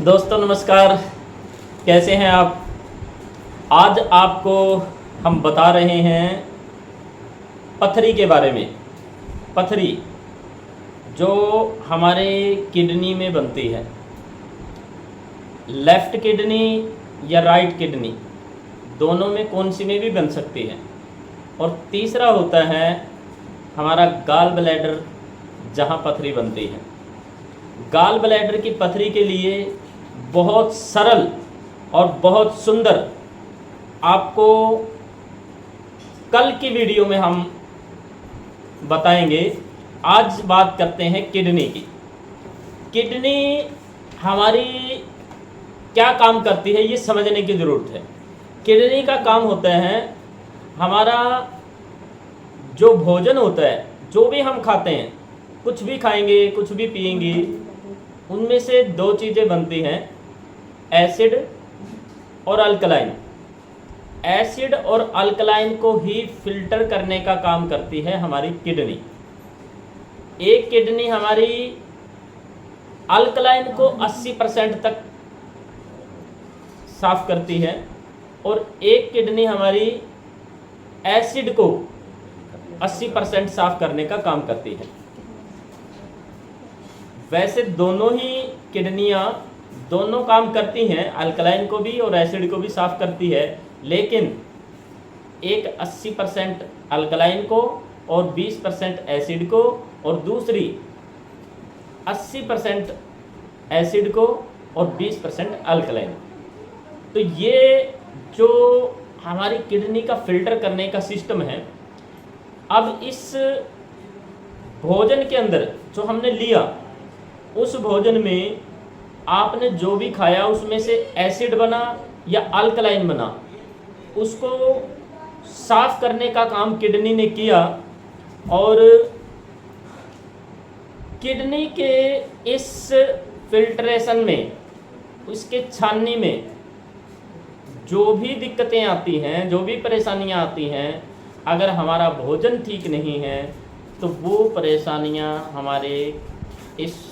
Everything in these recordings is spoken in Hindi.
दोस्तों नमस्कार, कैसे हैं आप। आज आपको हम बता रहे हैं पथरी के बारे में। पथरी जो हमारे किडनी में बनती है, लेफ़्ट किडनी या राइट किडनी, दोनों में कौन सी में भी बन सकती है। और तीसरा होता है हमारा गाल ब्लैडर, जहाँ पथरी बनती है। गाल ब्लैडर की पथरी के लिए बहुत सरल और बहुत सुंदर आपको कल की वीडियो में हम बताएंगे। आज बात करते हैं किडनी की। किडनी हमारी क्या काम करती है ये समझने की ज़रूरत है। किडनी का काम होता है हमारा जो भोजन होता है, जो भी हम खाते हैं, कुछ भी खाएंगे, कुछ भी पिएंगे, उनमें से दो चीज़ें बनती हैं, एसिड और अल्कलाइन। एसिड और अल्कलाइन को ही फिल्टर करने का काम करती है हमारी किडनी। एक किडनी हमारी अल्कलाइन को 80% तक साफ करती है और एक किडनी हमारी एसिड को 80% साफ करने का काम करती है। वैसे दोनों ही किडनियाँ दोनों काम करती हैं, अल्कलाइन को भी और एसिड को भी साफ करती है, लेकिन एक 80% अल्कलाइन को और 20% एसिड को, और दूसरी 80% एसिड को और 20% अल्कलाइन। तो ये जो हमारी किडनी का फिल्टर करने का सिस्टम है, अब इस भोजन के अंदर जो हमने लिया, उस भोजन में आपने जो भी खाया उसमें से एसिड बना या अल्कलाइन बना, उसको साफ करने का काम किडनी ने किया। और किडनी के इस फिल्ट्रेशन में, उसके छाननी में जो भी दिक्कतें आती हैं, जो भी परेशानियां आती हैं, अगर हमारा भोजन ठीक नहीं है तो वो परेशानियां हमारे इस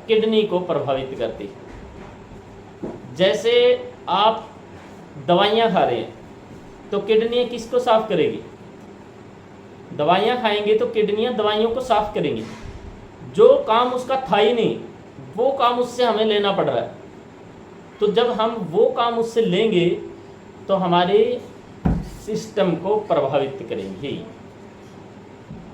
किडनी को प्रभावित करती है। जैसे आप दवाइयाँ खा रहे हैं तो किडनियाँ किसको साफ करेगी? दवाइयाँ खाएंगे तो किडनियाँ दवाइयों को साफ करेंगी। जो काम उसका था ही नहीं, वो काम उससे हमें लेना पड़ रहा है। तो जब हम वो काम उससे लेंगे तो हमारे सिस्टम को प्रभावित करेंगे।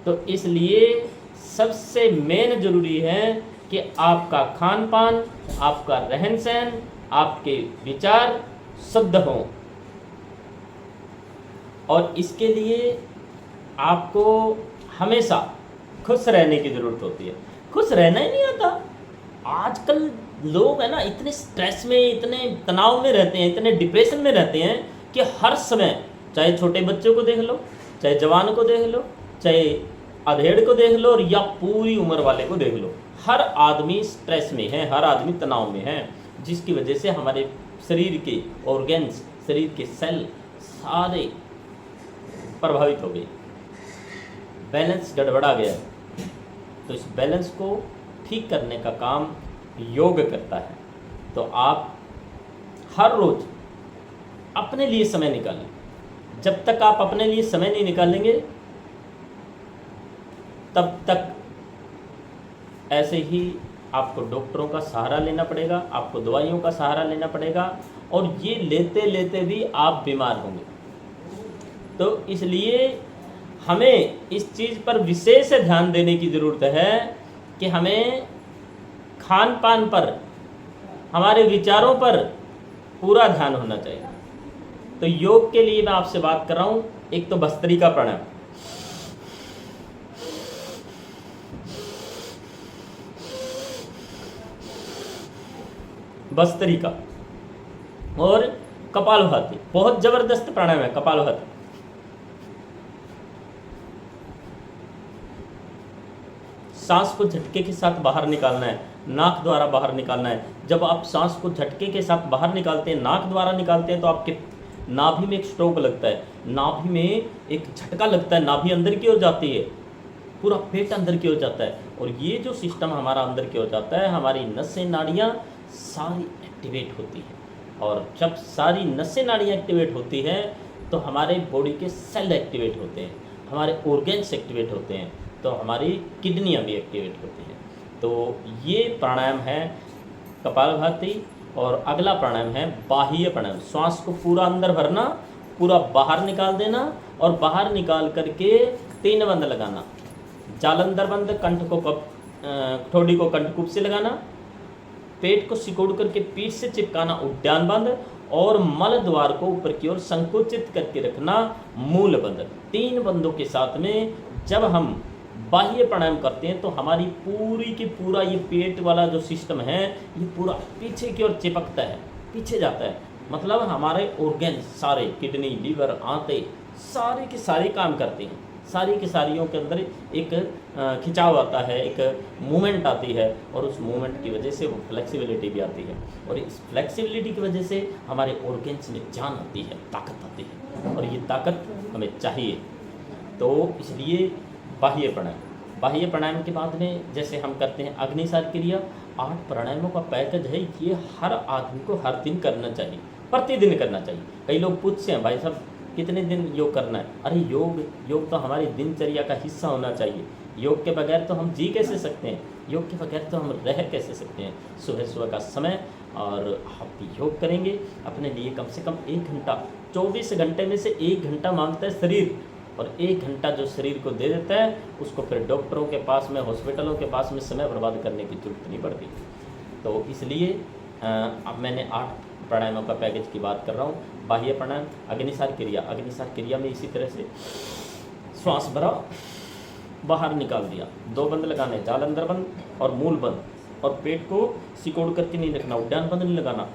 तो इसलिए सबसे मेन ज़रूरी है कि आपका खान पान, आपका रहन सहन, आपके विचार शुद्ध हों। और इसके लिए आपको हमेशा खुश रहने की ज़रूरत होती है। खुश रहना ही नहीं आता। आजकल लोग है ना, इतने स्ट्रेस में, इतने तनाव में रहते हैं, इतने डिप्रेशन में रहते हैं कि हर समय, चाहे छोटे बच्चों को देख लो, चाहे जवान को देख लो, चाहे अधेड़ को देख लो, और या पूरी उम्र वाले को देख लो, हर आदमी स्ट्रेस में है, हर आदमी तनाव में है, जिसकी वजह से हमारे शरीर के ऑर्गन्स, शरीर के सेल सारे प्रभावित हो गए, बैलेंस गड़बड़ा गया। तो इस बैलेंस को ठीक करने का काम योग करता है। तो आप हर रोज़ अपने लिए समय निकालें। जब तक आप अपने लिए समय नहीं निकालेंगे, तब तक ऐसे ही आपको डॉक्टरों का सहारा लेना पड़ेगा, आपको दवाइयों का सहारा लेना पड़ेगा, और ये लेते लेते भी आप बीमार होंगे। तो इसलिए हमें इस चीज़ पर विशेष ध्यान देने की ज़रूरत है कि हमें खान पान पर, हमारे विचारों पर पूरा ध्यान होना चाहिए। तो योग के लिए मैं आपसे बात कर रहा हूँ। एक तो भस्त्रिका प्राणायाम, भस्त्रिका, और कपालभाति, बहुत ज़बरदस्त प्राणायाम है कपालभाति। सांस को झटके के साथ बाहर निकालना है, नाक द्वारा बाहर निकालना है। जब आप सांस को झटके के साथ बाहर निकालते हैं, नाक द्वारा निकालते हैं, तो आपके नाभि में एक स्ट्रोक लगता है, नाभि में एक झटका लगता है, नाभि अंदर की ओर जाती है, पूरा पेट अंदर की ओर जाता है। और ये जो सिस्टम हमारा अंदर की ओर जाता है, हमारी नसें नाड़ियाँ सारी एक्टिवेट होती हैं। और जब सारी नसें नाड़ियाँ एक्टिवेट होती हैं तो हमारे बॉडी के सेल एक्टिवेट होते हैं, हमारे ऑर्गन्स एक्टिवेट होते हैं, तो हमारी किडनियाँ भी एक्टिवेट होती हैं। तो ये प्राणायाम है कपालभाति। और अगला प्राणायाम है बाह्य प्राणायाम। श्वास को पूरा अंदर भरना, पूरा बाहर निकाल देना, और बाहर निकाल करके 3 बंद लगाना। जालंधर बंद, कंठ को ठोड़ी को कंठकूप से लगाना, पेट को सिकोड़ करके पीठ से चिपकाना उद्यान बंद, और मल द्वार को ऊपर की ओर संकुचित करके रखना मूल बंद। 3 बंदों के साथ में जब हम बाह्य प्राणायाम करते हैं तो हमारी पूरी की पूरा ये पेट वाला जो सिस्टम है ये पूरा पीछे की ओर चिपकता है, पीछे जाता है। मतलब हमारे ऑर्गन सारे, किडनी, लीवर, आंतें सारे के सारे काम करते हैं। सारी की सारियों के अंदर एक खिंचाव आता है, एक मूवमेंट आती है, और उस मूवमेंट की वजह से वो फ्लेक्सिबिलिटी भी आती है। और इस फ्लेक्सिबिलिटी की वजह से हमारे ऑर्गन्स में जान आती है, ताकत आती है, और ये ताकत हमें चाहिए। तो इसलिए बाह्य प्राणायाम। बाह्य प्राणायाम के बाद में जैसे हम करते हैं अग्निसार क्रिया, 8 प्राणायामों का पैकेज है। ये हर आदमी को हर दिन करना चाहिए, प्रतिदिन करना चाहिए। कई लोग पूछते हैं भाई साहब कितने दिन योग करना है? अरे योग तो हमारी दिनचर्या का हिस्सा होना चाहिए। योग के बगैर तो हम जी कैसे सकते हैं? योग के बगैर तो हम रह कैसे सकते हैं? सुबह का समय, और आप योग करेंगे अपने लिए कम से कम 1 घंटा। 24 घंटे में से 1 घंटा मांगता है शरीर, और 1 घंटा जो शरीर को दे देता है उसको फिर डॉक्टरों के पास में, हॉस्पिटलों के पास में समय बर्बाद करने की जरूरत नहीं पड़ती। तो इसलिए अब मैंने 8 प्राणायामों का पैकेज की बात कर रहा हूँ। बाह्य प्राणायाम, अग्निसार क्रिया। अग्निसार क्रिया में इसी तरह से श्वास भरा, बाहर निकाल दिया, 2 बंद लगाने, जालंधर बंद और मूल बंद, और पेट को सिकोड़ करके नहीं रखना, उद्यान बंद नहीं लगाना।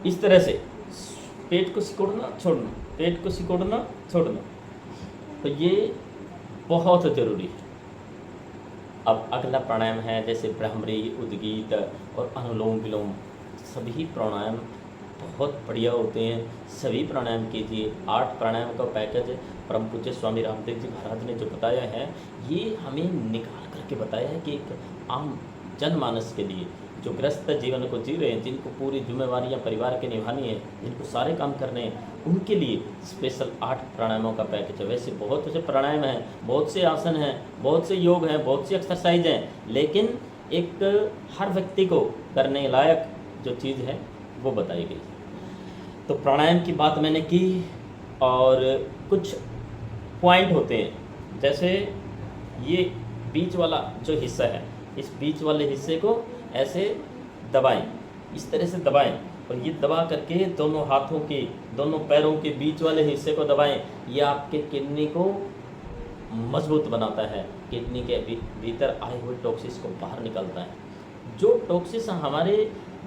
इस तरह से पेट को सिकोड़ना छोड़ना, पेट को सिकोड़ना छोड़ना, तो ये बहुत ज़रूरी है। अब अगला प्राणायाम है जैसे भ्रामरी, उद्गीत और अनुलोम विलोम। सभी प्राणायाम बहुत बढ़िया होते हैं, सभी प्राणायाम कीजिए। 8 प्राणायाम का पैकेज परम पूज्य स्वामी रामदेव जी महाराज ने जो बताया है, ये हमें निकाल करके बताया है कि एक आम जनमानस के लिए जो ग्रस्त जीवन को जी रहे हैं, जिनको पूरी जिम्मेवारियां परिवार के निभानी है, जिनको सारे काम करने हैं, उनके लिए स्पेशल 8 प्राणायामों का पैकेज है। वैसे बहुत से प्राणायाम हैं, बहुत से आसन हैं, बहुत से योग हैं, बहुत सी एक्सरसाइज हैं, लेकिन एक हर व्यक्ति को करने लायक जो चीज़ है वो बताई गई। तो प्राणायाम की बात मैंने की, और कुछ पॉइंट होते हैं, जैसे ये बीच वाला जो हिस्सा है, इस बीच वाले हिस्से को ऐसे दबाएं, इस तरह से दबाएं, और ये दबा करके दोनों हाथों के, दोनों पैरों के बीच वाले हिस्से को दबाएं। ये आपके किडनी को मजबूत बनाता है, किडनी के भीतर आए हुए टॉक्सिस को बाहर निकालता है। जो टॉक्सिस हमारे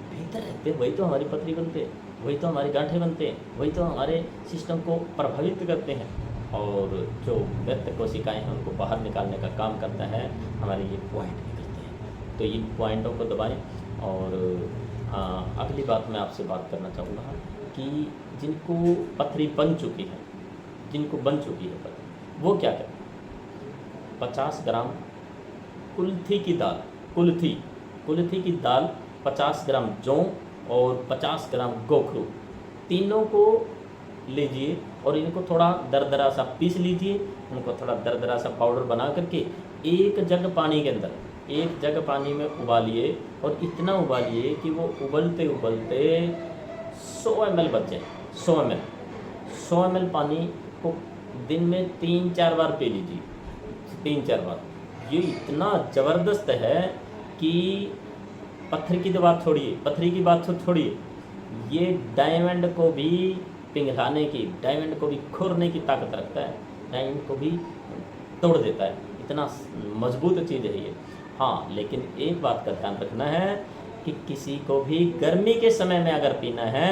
भीतर रहते हैं वही तो हमारी पथरी बनते हैं, वही तो हमारी गांठें बनते हैं, वही तो हमारे सिस्टम को प्रभावित करते हैं, और जो व्यक्त कोशिकाएँ हैं उनको बाहर निकालने का काम करता है हमारे ये पॉइंट निकलते हैं। तो इन पॉइंटों को दबाएं। और अगली बात मैं आपसे बात करना चाहूँगा कि जिनको पथरी बन चुकी है, जिनको बन चुकी है पथरी, वो क्या करें? 50 ग्राम कुल्थी की दाल, कुल्थी की दाल, 50 ग्राम जौ और 50 ग्राम गोखरू, तीनों को लीजिए और इनको थोड़ा दरदरा सा पीस लीजिए। उनको थोड़ा दरदरा सा पाउडर बना करके 1 जग पानी के अंदर, 1 जग पानी में उबालिए, और इतना उबालिए कि वो उबलते उबलते 100 ml बच जाए। 100 ml पानी को दिन में 3-4 बार पी लीजिए, 3-4 बार। ये इतना ज़बरदस्त है कि पत्थर की बात छोड़िए, पथरी की बात छोड़िए, ये डायमंड को भी पिघलाने की, डायमंड को भी खोरने की ताकत रखता है, डायमंड को भी तोड़ देता है, इतना मजबूत चीज़ है ये। हाँ, लेकिन एक बात का ध्यान रखना है कि किसी को भी गर्मी के समय में अगर पीना है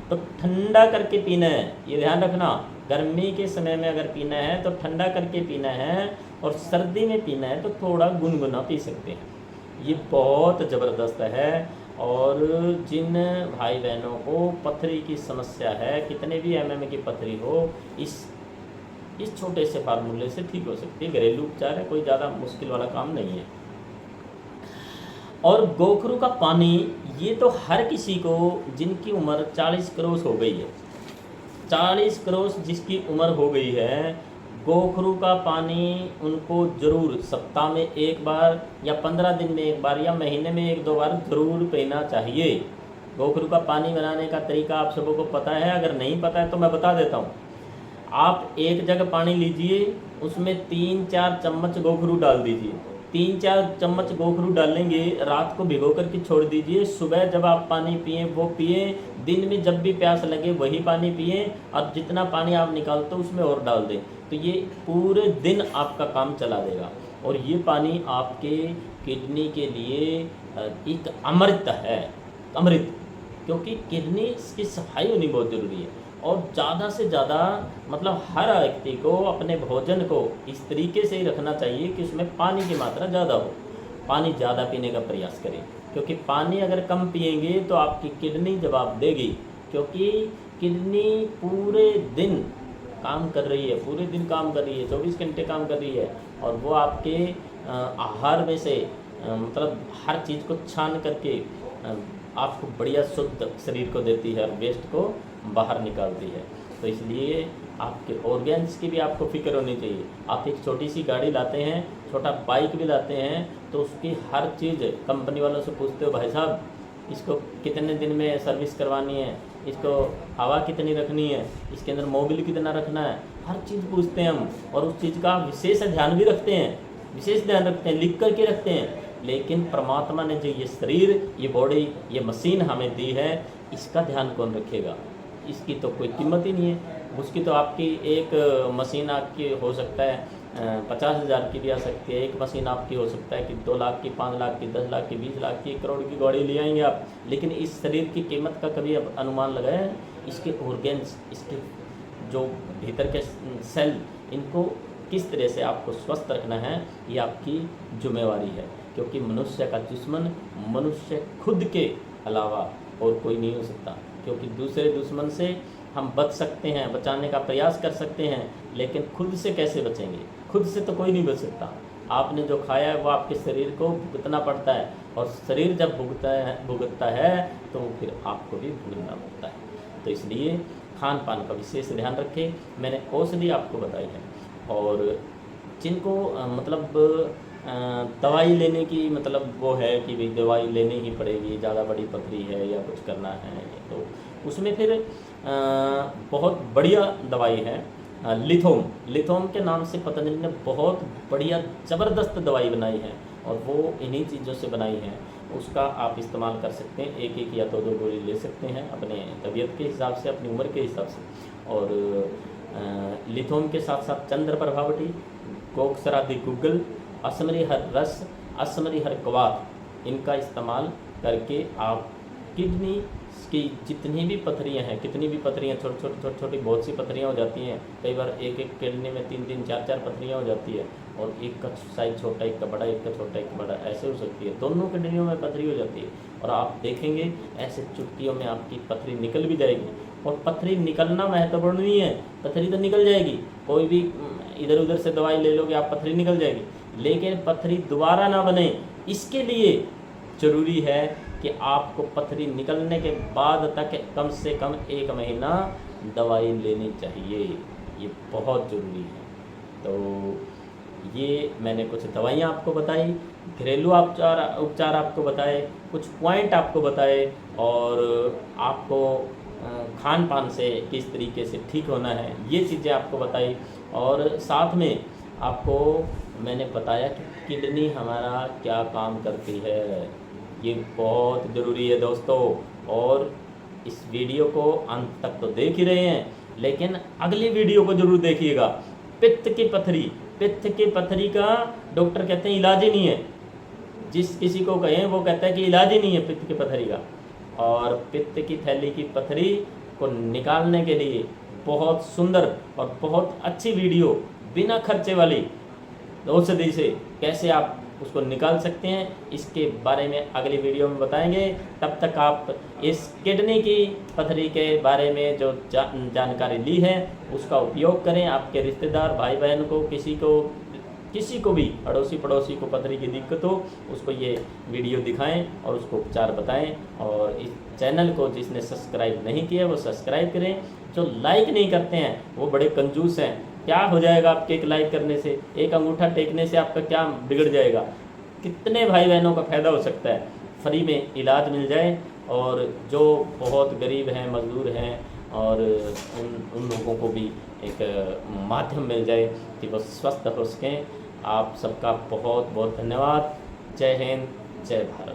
तो ठंडा करके पीना है। ये ध्यान रखना, गर्मी के समय में अगर पीना है तो ठंडा करके पीना है, और सर्दी में पीना है तो थोड़ा गुनगुना पी सकते हैं। ये बहुत ज़बरदस्त है, और जिन भाई बहनों को पथरी की समस्या है, कितने भी mm की पथरी हो, इस छोटे से फार्मूले से ठीक हो सकती है। घरेलू उपचार है, कोई ज़्यादा मुश्किल वाला काम नहीं है। और गोखरू का पानी, ये तो हर किसी को जिनकी उम्र 40 क्रॉस हो गई है, 40 क्रॉस जिसकी उम्र हो गई है, गोखरू का पानी उनको ज़रूर सप्ताह में एक बार या 15 दिन में एक बार या महीने में 1-2 बार ज़रूर पीना चाहिए। गोखरू का पानी बनाने का तरीका आप सबों को पता है, अगर नहीं पता है तो मैं बता देता हूँ। आप एक जग पानी लीजिए, उसमें 3-4 चम्मच गोखरू डाल दीजिए। 3-4 चम्मच गोखरू डालेंगे, रात को भिगो करके छोड़ दीजिए। सुबह जब आप पानी पिए वो पिए, दिन में जब भी प्यास लगे वही पानी पिए, और जितना पानी आप निकालते हो उसमें और डाल दें, तो ये पूरे दिन आपका काम चला देगा। और ये पानी आपके किडनी के लिए एक अमृत है, अमृत, क्योंकि किडनी की सफाई होनी बहुत ज़रूरी है। और ज़्यादा से ज़्यादा मतलब हर व्यक्ति को अपने भोजन को इस तरीके से ही रखना चाहिए कि उसमें पानी की मात्रा ज़्यादा हो। पानी ज़्यादा पीने का प्रयास करें, क्योंकि पानी अगर कम पिएंगे तो आपकी किडनी जवाब देगी, क्योंकि किडनी पूरे दिन काम कर रही है, पूरे दिन काम कर रही है, 24 घंटे काम कर रही है। और वो आपके आहार में से मतलब हर चीज़ को छान करके आपको बढ़िया शुद्ध शरीर को देती है और वेस्ट को बाहर निकालती है। तो इसलिए आपके ऑर्गेन्स की भी आपको फिक्र होनी चाहिए। आप एक छोटी सी गाड़ी लाते हैं, छोटा बाइक भी लाते हैं, तो उसकी हर चीज़ कंपनी वालों से पूछते हो, भाई साहब इसको कितने दिन में सर्विस करवानी है, इसको हवा कितनी रखनी है, इसके अंदर मोबिल कितना रखना है, हर चीज़ पूछते हैं हम। और उस चीज़ का विशेष ध्यान भी रखते हैं, विशेष ध्यान रखते हैं, लिख करके रखते हैं। लेकिन परमात्मा ने जो ये शरीर, ये बॉडी, ये मशीन हमें दी है, इसका ध्यान कौन रखेगा? इसकी तो कोई कीमत ही नहीं है। उसकी तो आपकी एक मशीन आपकी हो सकता है 50,000 की भी आ सकती है, एक मशीन आपकी हो सकता है कि 2 लाख की, 5 लाख की, 10 लाख की, 20 लाख की, 1 करोड़ की गाड़ी ले आएंगे आप। लेकिन इस शरीर की कीमत का कभी अब अनुमान लगाया? इसके ऑर्गेन्स, इसके जो भीतर के सेल, इनको किस तरह से आपको स्वस्थ रखना है, ये आपकी जिम्मेवारी है। क्योंकि मनुष्य का दुश्मन मनुष्य खुद के अलावा और कोई नहीं हो सकता। क्योंकि दूसरे दुश्मन से हम बच सकते हैं, बचाने का प्रयास कर सकते हैं, लेकिन खुद से कैसे बचेंगे? खुद से तो कोई नहीं बच सकता। आपने जो खाया है वो आपके शरीर को भुगतना पड़ता है, और शरीर जब भुगतता है तो फिर आपको भी भुगतना पड़ता है। तो इसलिए खान पान का विशेष ध्यान रखें। मैंने औषधि आपको बताई है, और जिनको मतलब दवाई लेने की मतलब वो है कि भाई दवाई लेनी ही पड़ेगी, ज़्यादा बड़ी पथरी है या कुछ करना है, तो उसमें फिर बहुत बढ़िया दवाई है लिथोम। लिथोम के नाम से पतंजलि ने बहुत बढ़िया ज़बरदस्त दवाई बनाई है, और वो इन्हीं चीज़ों से बनाई है। उसका आप इस्तेमाल कर सकते हैं, 1-1 या 2-2 गोली ले सकते हैं अपने तबीयत के हिसाब से, अपनी उम्र के हिसाब से। और लिथोम के साथ साथ चंद्र प्रभावटी, कोकसरादी गुग्गल, असमरी हर रस, असमरी हर कवात, इनका इस्तेमाल करके आप किडनी की जितनी भी पथरियां हैं, कितनी भी पथरियां, छोटी बहुत सी पथरियां हो जाती हैं। कई बार एक किडनी में 3-3, 4-4 पथरियां हो जाती है, और एक का साइज छोटा, एक का बड़ा, एक का छोटा, एक का बड़ा, ऐसे हो सकती है। दोनों किडनियों में पथरी हो जाती है, और आप देखेंगे ऐसे चुटकियों में आपकी पथरी निकल भी जाएगी। और पथरी निकलना महत्वपूर्ण नहीं है, पथरी तो निकल जाएगी, कोई भी इधर उधर से दवाई ले लोगे आप, पथरी निकल जाएगी। लेकिन पथरी दोबारा ना बने, इसके लिए ज़रूरी है कि आपको पथरी निकलने के बाद तक कम से कम 1 महीना दवाई लेनी चाहिए। ये बहुत ज़रूरी है। तो ये मैंने कुछ दवाइयाँ आपको बताई, घरेलू उपचार आपको बताए, कुछ पॉइंट आपको बताए, और आपको खान पान से किस तरीके से ठीक होना है, ये चीज़ें आपको बताई। और साथ में आपको मैंने बताया कि किडनी हमारा क्या काम करती है, ये बहुत ज़रूरी है दोस्तों। और इस वीडियो को अंत तक तो देख ही रहे हैं, लेकिन अगली वीडियो को ज़रूर देखिएगा। पित्त की पथरी, पित्त की पथरी का डॉक्टर कहते हैं इलाज ही नहीं है। जिस किसी को कहें वो कहता है कि इलाज ही नहीं है पित्त की पथरी का। और पित्त की थैली की पथरी को निकालने के लिए बहुत सुंदर और बहुत अच्छी वीडियो, बिना खर्चे वाली औषधि से कैसे आप उसको निकाल सकते हैं। इसके बारे में अगली वीडियो में बताएंगे। तब तक आप इस किडनी की पथरी के बारे में जो जानकारी ली है उसका उपयोग करें। आपके रिश्तेदार, भाई बहन को, किसी को भी, अड़ोसी पड़ोसी को पथरी की दिक्कत हो, उसको ये वीडियो दिखाएं और उसको उपचार बताएं। और इस चैनल को जिसने सब्सक्राइब नहीं किया वो सब्सक्राइब करें। जो लाइक नहीं करते हैं वो बड़े कंजूस हैं। क्या हो जाएगा आपके एक लाइक करने से, एक अंगूठा टेकने से आपका क्या बिगड़ जाएगा? कितने भाई बहनों का फ़ायदा हो सकता है, फ्री में इलाज मिल जाए। और जो बहुत गरीब हैं, मजदूर हैं, और उन लोगों को भी एक माध्यम मिल जाए कि वो स्वस्थ हो सकें। आप सबका बहुत बहुत धन्यवाद। जय हिंद, जय भारत।